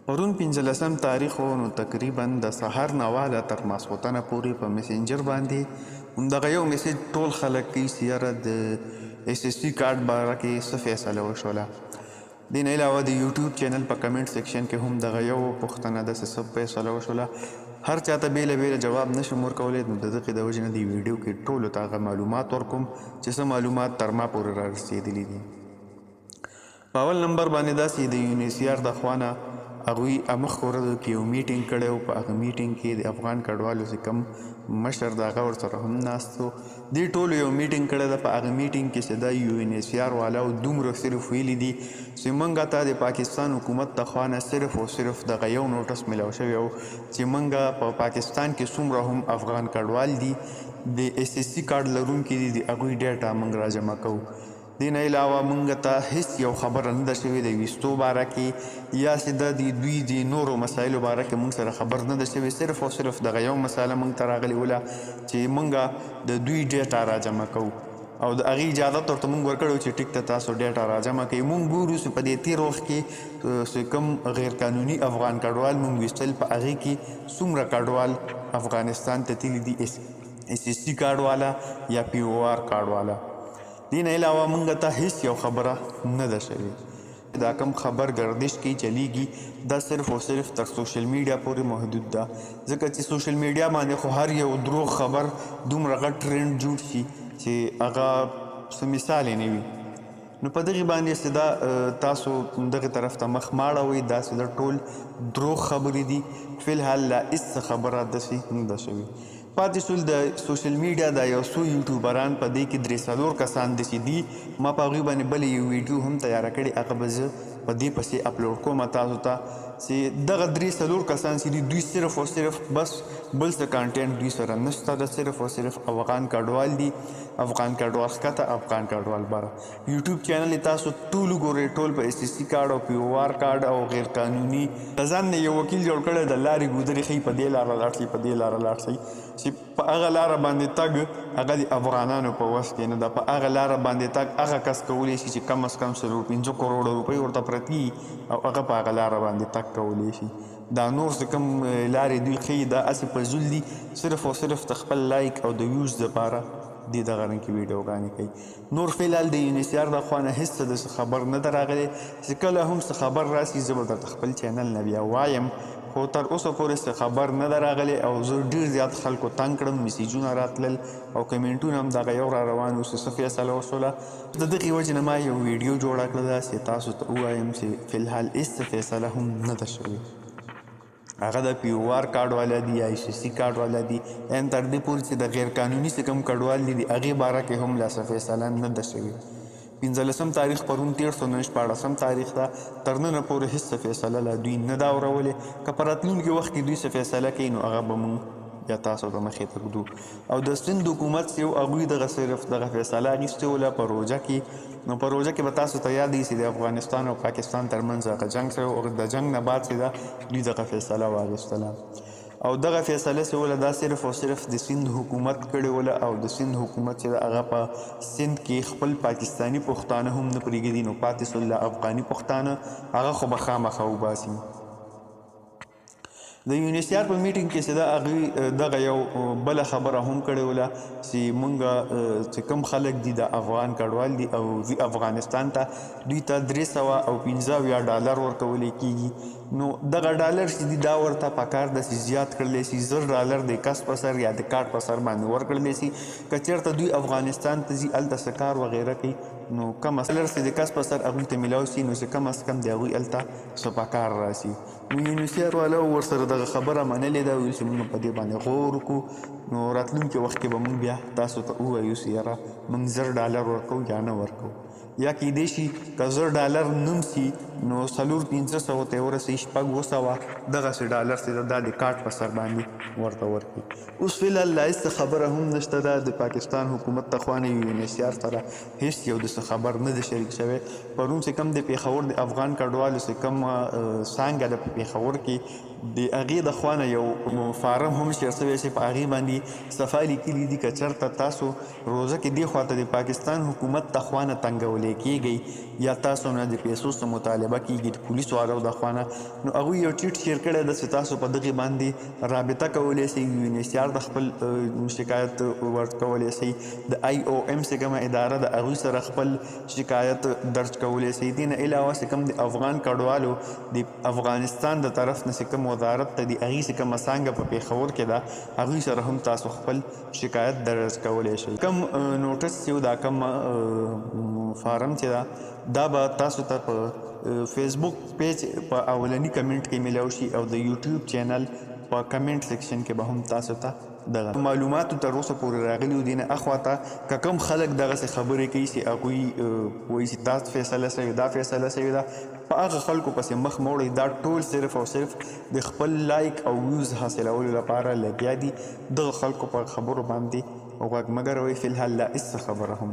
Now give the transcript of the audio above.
پرون 15 تاریخ و نو تقریبا د سهار نه واله تر ماسخوتنه پورې په میسنجر باندې همدغه یو میسج ټول خلک کوي چې یاره د اس اس سی کارت باره کې څه فیصله وشوله. دې نه علاوه د یوټیوب چینل په کمنټ سیکشن کې هم دغه یو پوښتنه ده چې څه فیصله وشوله. هر چاته بیله بیله جواب نشم ورکولی، نو د دغې د وجې نه دې ویډیو کې ټولو ته هغه معلومات ورکوم چې څه معلومات تر ما پورې را رسېدلي دي. په اول نمبر باندې داسې د یونیسیار د خوا نه هغوی مخکې ورځو کې یو میټینګ کړی و. په هغه میټینګ کې د افغان کډوالو چې کوم مشر د هغه ورسره هم ناست و. دې ټولو یو میټینګ کړی ده. په هغه میټینګ کې چې دا یونیسیار والاو دومره صرف ویلي دي چې موږ ته د پاکستان حکومت د خوا نه صرف او صرف دغه یو نوټس میلاو شوی و چې موږ په پاکستان کې څومره هم افغان کډوال دي د اس اس سی کارت لرونکي دي د هغوی ډیټا موږ راجمع کوو. دې نه علاوه موږ ته هیڅ یو خبره نه ده شوې د ویستو باره کې یا چې د دوی د نورو مسایلو باره کې موږ سره خبر نه ده شوې. صرف او صرف دغه یو مسله موږ ته راغلې وله چې موږ د دوی ډیټا راجمع کوو او د هغې اجازت ورته موږ ورکړی چې ټیک ته تاسو ډیټا راجمع کوئ. موږ ګورو چې په دې تېر وخت کې چې کوم غیر قانوني افغان کډوال موږ ویستل، په هغې کې څومره کډوال افغانستان ته تللي دي، اس اس سی کارډ والا یا پی او آر کارډ والا. دې نه علاوه موږ ته هیڅ یو خبره نه ده شوې. دا کم خبر گردش کې چلیږي دا صرف او صرف تر سوشل میډیا پورې محدود ده، ځکه چې سوشل میډیا باندې خو هر یو دروغ خبر دومره غټ ټرینډ جوړ شي چې هغه څه مثال یې نه وي. نو په دغې باندې چې دا تاسو دغې طرف ته مخ ماړوئ، دا چې دا ټول دروغ خبرې دي. فی الحال لا هېڅ خبره داسې نه ده شوې. پاتې شول د سوشل میډیا دا یو څو یوټیوبران، په دې کې 3-4 کسان داسې دي. ما په هغوی باندې بلې یو ویډیو هم تیاره کړې، هغه به زه په دې پسې اپلوډ کوم تاسو ته چې دغه 3-4 کسان چې دي دوی صرف او صرف بس بل څه کانټینټ دوی سره نشته ده، صرف او صرف افغان کډوال دي، افغان کډوال ښکته، افغان کډوال بره. یوټیوب چینل یې تاسو ټول وګورئ، ټول په اس اس سی کارډ او پی او آر کارډ او غیر قانوني د ځان نه یو وکیل جوړ کړی د لارې ګودرې ښیي، په دې لاره لاړ شئ، په دې لاره لاړ شئ چې په هغه لاره باندې تګ هغه د افغانانو په وس کې نه ده. په هغه لاره باندې تګ هغه کس کولی شي چې کم از کم 15 کروړه روپۍ ورته پرتې او هغه په هغه لاره باندې تګ کولی شي. دا نور چې کوم لارې دوی ښیي دا هسې فضول دي، صرف او صرف د خپل لایک او د ویوز دپاره دې دغه رنګې ویډیوګانې کوي. نور فی الحال د یونیسیار د خوا نه هېڅ څه د خبر نه ده راغلی. چې کله هم څه خبر راسي زه به درته خپل چینل نه بیا وایم، خو تر اوسه پورې څه خبر نه ده راغلی او زه ډېر زیات خلکو تنګ کړم، میسیجونه راتلل او کمنټونه هم دغه یو را روان وو چې څه فیصله وشوله. د دغې وجې نه ما یو ویډیو جوړه کړه ده چې تاسو ته ووایم چې فی الحال هېڅ فیصله هم نه ده شوې. هغه د پی او آر کارډ والا دي یا اس اس سی کارډ والا دي، یعنې تر دې پورې چې د غیر قانوني چې کوم کډوال دي د هغې باره کې هم لا څه فیصله نه ده شوې. 15 تاریخ پرون تېر شو، نن 14 تاریخ ده، تر ننه پورې هېڅ فیصله لا دوی نه ده اورولې. که په راتلونکي وخت کې دوی څه فیصله کوي نو هغه به موږ یا تاسو ته مخې ته ږدو. او د سند حکومت چې و هغوی دغه صرف دغه فیصله اخیستې وله په روژه کې. نو په روژه کې به تاسو ته یاد وي چې د افغانستان او پاکستان ترمنځ هغه جنګ شوی او د جنګ نه بعد چې ده دوی دغه فیصله واخیستله او دغه فیصله چې وله دا صرف او صرف د سند حکومت کړې وله. او د سند حکومت چې هغه په سند کې خپل پاکستاني پښتانه هم نه پرېږدي، نو پاتې شول افغاني پښتانه، هغه خو به خامخا وباسي. د یونیسیار په میټینګ کې چې هغوی دغه یو بله خبره هم کړې وله چې موږ چې کوم خلک دي د افغان کډوال دي او ځي افغانستان ته، دوی ته $315 ورکولی کېږي. نو دغه ډالر چې دي دا ورته پکار ده چې زیات کړلی شي، $10 د کس په سر یا د کارت په سر باندې ورکړلی شي. که چېرته دوی افغانستان ته ځي هلته څه کار وغیره کوي نو کم از کم چې د کس په سر هغوی ته میلاو شي نو چې کم از کم د هغوی هلته څه پکار راسي. نو یونیسیار والا ورسره دغه خبره منلې ده، ویل چې موږ په دې باندې غور وکړو. نو راتلونکي وخت کې به موږ بیا تاسو ته ووایو چې یاره موږ $10 ورکوو یا نه ورکوو. یا کیدای شي که $10 نم سي نو 400-500 ته ورسي، 600-700 دغسې ډالر چې دا د کارت په سر باندې ورته ورکړي. اوس فی الحال لا هېڅ خبره هم نشته ده د پاکستان حکومت د خوا نه یونیسیار سره هېڅ یو داسې خبر نه ده شریک شوی. پرون چې کوم د پېښور د افغان کډوالو چې کوم څانګه ده په پېښور کې د هغې د خوا نه یو فارم هم شیر شوی چې په هغې باندې صفا لیکلي دي که چېرته تاسو روزه کې دې خوا ته د پاکستان حکومت د خوا نه تنګولی کېږئ یا تاسو نه د پیسو څه مطالبه کېږي د پولیسو والو د خوا نه، نو هغوی یو ټویټ شیر کړی ده چې تاسو په دغې باندې رابطه کولی شئ، UNHCR د خپل شکایت ورکولی شئ، د IOM چې کومه اداره ده هغوی سره خپل شکایت درج کولی شئ. دې نه علاوه چې کوم د افغان کډوالو د افغانستان د طرف نه چې کوم وزارت ته د هغې چې کومه څانګه په پېښور کې ده هغوی سره هم تاسو خپل شکایت درج کولی شئ. کوم نوټس چې دا کوم فارم چې ده دا به تاسو ته په فیسبوک پیج په اولني کمنټ کې میلاو شي او د یوټیوب چینل په کمنټ سیکشن کې به هم تاسو ته دغه معلوماتو تر اوسه پورې راغلي دي نه اخواته که کوم خلک دغسې خبرې کوي چې هغوی وایي چې دا فیصله شوې دا فیصله شوې ده، په هغه خلکو پسې مخ مه وړئ. دا ټول صرف او صرف د خپل لایک او ویوز حاصلولو لپاره لګیا دي. دغه خلکو په خبرو باندې غوږ مه ګروئ. فی الحال لا هېڅ خبره هم